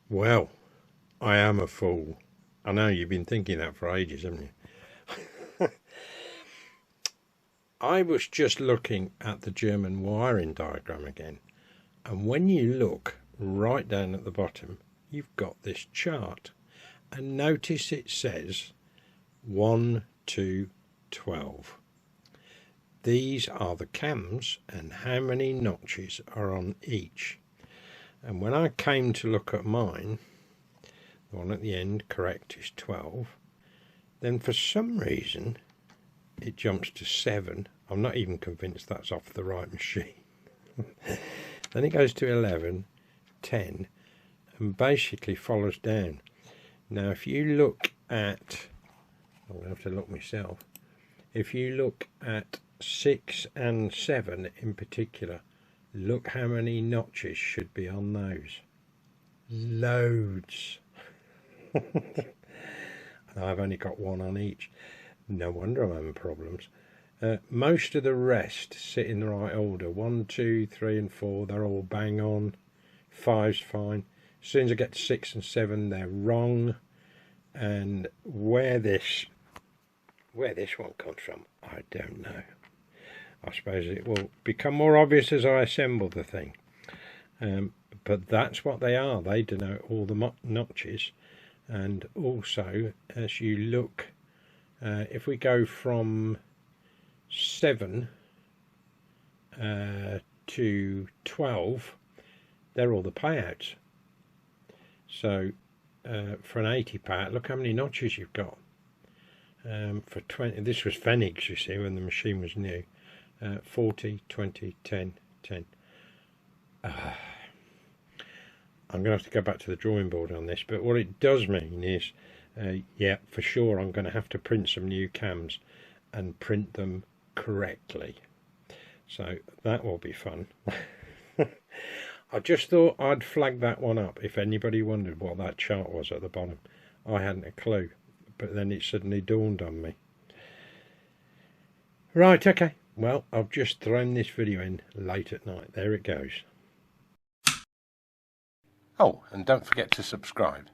Well, I am a fool. I know you've been thinking that for ages, haven't you? I was just looking at the German wiring diagram again, and when you look right down at the bottom, you've got this chart, and notice it says 1 to 12. These are the cams and how many notches are on each. And when I came to look at mine, the one at the end, correct, is 12. Then for some reason, it jumps to 7. I'm not even convinced that's off the right machine. Then it goes to 11, 10, and basically follows down. Now, if you look at, I'm going to have to look myself. If you look at 6 and 7 in particular, look how many notches should be on those. Loads. And I've only got one on each. No wonder I'm having problems. Most of the rest sit in the right order. 1, 2, 3 and 4, they're all bang on. 5's fine. As soon as I get to 6 and 7, they're wrong. And where this one comes from, I don't know. I suppose it will become more obvious as I assemble the thing. But that's what they are. They denote all the notches. And also, as you look, if we go from 7 to 12, they're all the payouts. So for an 80 payout, look how many notches you've got. For 20, this was Phoenix, you see, when the machine was new. 40, 20, 10, 10. I'm going to have to go back to the drawing board on this, but what it does mean is, yeah, for sure I'm going to have to print some new cams and print them correctly. So that will be fun. I just thought I'd flag that one up if anybody wondered what that chart was at the bottom. I hadn't a clue, but then it suddenly dawned on me. Right, okay. Well, I've just thrown this video in late at night. There it goes. Oh, and don't forget to subscribe.